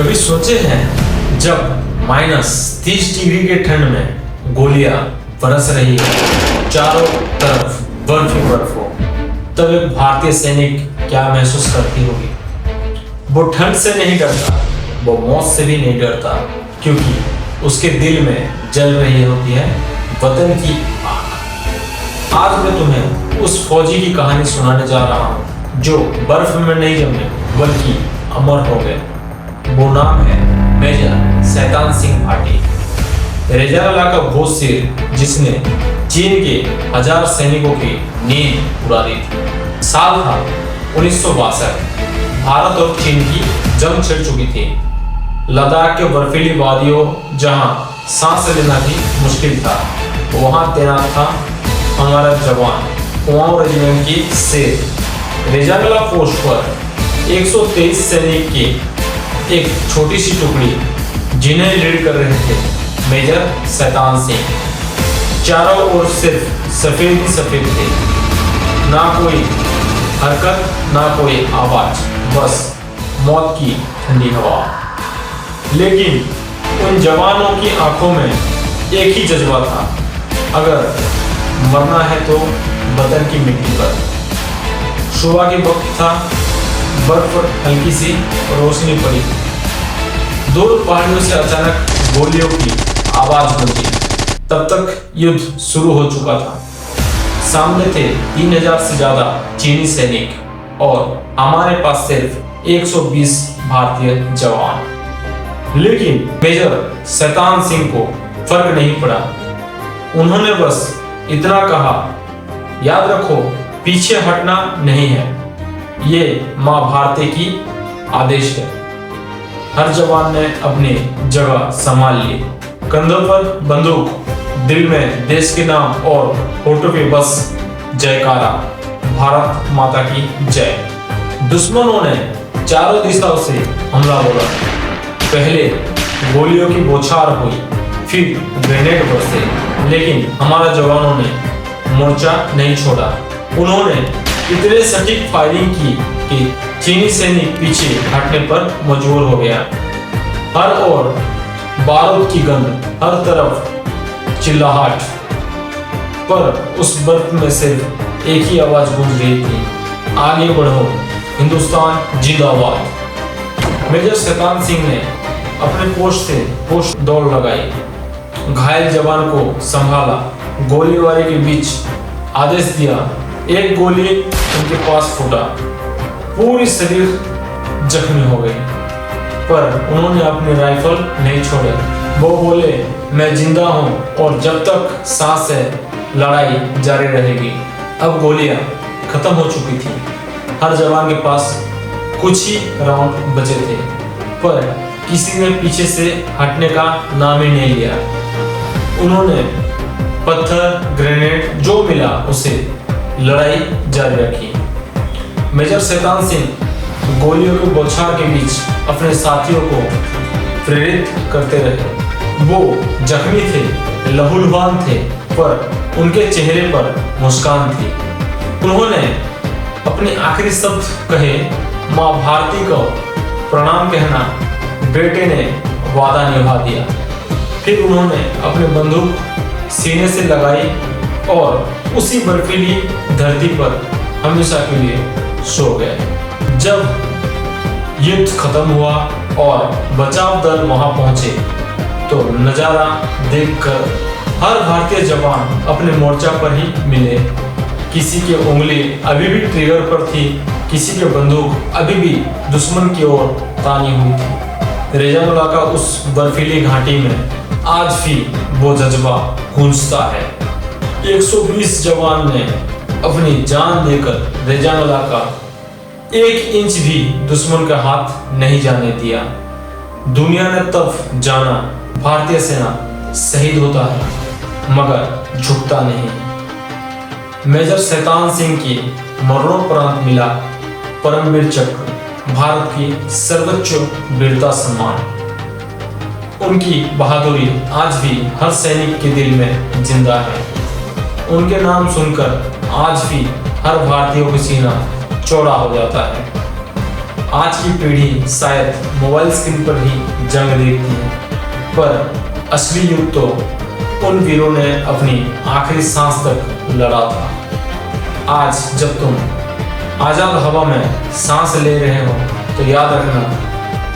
कभी सोचे हैं जब -30 डिग्री के ठंड में गोलियां बरस रही है, चारों तरफ बर्फ ही बर्फ हो, तब एक भारतीय सैनिक क्या महसूस करती होगी। वो ठंड से नहीं डरता, वो मौत से भी नहीं डरता, क्योंकि उसके दिल में जल रही होती है वतन की आग। आज मैं तुम्हें उस फौजी की कहानी सुनाने जा रहा हूँ जो बर्फ में नहीं जमे बल्कि अमर हो गए। वो नाम है मेजर शैतान सिंह भाटी। रेजाला का वो शेर जिसने चीन के 1000 सैनिकों की नींद उड़ा दी थी। साल था 1962। भारत और चीन की जंग छिड़ चुकी थी। लद्दाख के बर्फीली वादियों जहां सांस लेना भी मुश्किल था, वहां तैनात था हमारा जवान कुमाऊं रेजिमेंट की शेर। रेजाला पोस्ट पर 123 सैनिक की एक छोटी सी टुकड़ी जिन्हें लीड कर रहे थे मेजर शैतान सिंह। चारों ओर सिर्फ सफेद ही सफेद थे, ना कोई हरकत ना कोई आवाज, बस मौत की ठंडी हवा। लेकिन उन जवानों की आंखों में एक ही जज्बा था, अगर मरना है तो वतन की मिट्टी पर। सुबह के वक्त था, बर्फ पर हल्की सी रोशनी पड़ी। दूर पहाड़ियों से अचानक गोलियों की आवाज गूंजी। तब तक युद्ध शुरू हो चुका था। सामने थे 3000 से ज्यादा चीनी सैनिक और हमारे पास सिर्फ 120 भारतीय जवान। लेकिन मेजर शैतान सिंह को फर्क नहीं पड़ा। उन्होंने बस इतना कहा, याद रखो पीछे हटना नहीं है, ये मां भारती की आदेश है। हर जवान ने अपनी जगह संभाल ली, कंधों पर बंदूक, दिल में देश के नाम और होठों पे बस जयकारा, भारत माता की जय। दुश्मनों ने चारों दिशाओं से हमला बोला। पहले गोलियों की बौछार हुई, फिर ग्रेनेड बरसे, लेकिन हमारे जवानों ने मोर्चा नहीं छोड़ा। उन्होंने इतने सटीक फायरिंग की कि चीनी सैनिक पीछे हटने पर मजबूर हो गया। हर ओर बारूद की गंध, हर तरफ चिल्लाहट, पर उस बर्फ में सिर्फ एक ही आवाज गूंज रही थी, आगे बढ़ो हिंदुस्तान जिंदाबाद। मेजर शैतान सिंह ने अपने पोस्ट से पोस्ट दौड़ लगाई, घायल जवान को संभाला, गोलीबारी के बीच आदेश दिया। एक गोली उनके पास फूटा, पूरी शरीर जख्मी हो गई, पर उन्होंने अपनी राइफल नहीं छोड़े। वो बोले, मैं जिंदा हूं और जब तक सांस है लड़ाई जारी रहेगी। अब गोलियां खत्म हो चुकी थी। हर जवान के पास कुछ ही राउंड बचे थे, पर किसी ने पीछे से हटने का नाम ही नहीं लिया। उन्होंने पत्थर, ग्रेनेड जो मिला उसे लड़ाई जारी रखी। मेजर शैतान सिंह गोलियों के बौछार के बीच अपने साथियों को प्रेरित करते रहे। वो जख्मी थे, लहूलुहान थे, पर उनके चेहरे पर मुस्कान थी। उन्होंने अपने आखिरी शब्द कहे, मां भारती को प्रणाम कहना। बेटे ने वादा निभा दिया। फिर उन्होंने अपनी बंदूक सीने से लगाई और उसी बर्फीली धरती पर हमेशा के लिए सो गए। जब युद्ध खत्म हुआ और बचाव दल वहां पहुंचे तो नजारा देखकर हर भारतीय जवान अपने मोर्चा पर ही मिले। किसी की उंगली अभी भी ट्रिगर पर थी, किसी की बंदूक अभी भी दुश्मन की ओर तानी हुई थी। रेजाला का उस बर्फीली घाटी में आज भी वो जज्बा गूंजता है। 120 जवान ने अपनी जान देकर रेजाला का 1 इंच भी दुश्मन का हाथ नहीं जाने दिया। दुनिया ने तब जाना, भारतीय सेना शहीद होता है मगर झुकता नहीं। मेजर शैतान सिंह की मरणोपरांत मिला परमवीर चक्र, भारत की सर्वोच्च वीरता सम्मान। उनकी बहादुरी आज भी हर सैनिक के दिल में जिंदा है। उनके नाम सुनकर आज भी हर भारतीय का सीना चौड़ा हो जाता है। आज की पीढ़ी शायद मोबाइल स्क्रीन पर ही जंग देखती है, पर असली युद्ध तो उन वीरों ने अपनी आखिरी सांस तक लड़ा था। आज जब तुम आजाद हवा में सांस ले रहे हो तो याद रखना,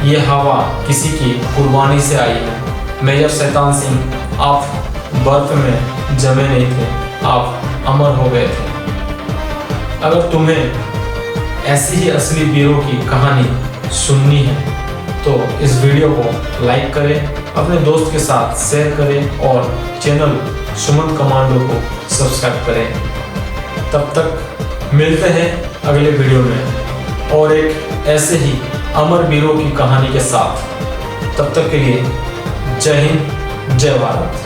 ये हवा किसी की कुर्बानी से आई है। मेजर शैतान सिंह, आप बर्फ में जमे नहीं थे, आप अमर हो गए थे। अगर तुम्हें ऐसी ही असली वीरों की कहानी सुननी है तो इस वीडियो को लाइक करें, अपने दोस्त के साथ शेयर करें और चैनल सुमन कमांडो को सब्सक्राइब करें। तब तक मिलते हैं अगले वीडियो में और एक ऐसे ही अमर वीरों की कहानी के साथ। तब तक के लिए जय हिंद, जय भारत।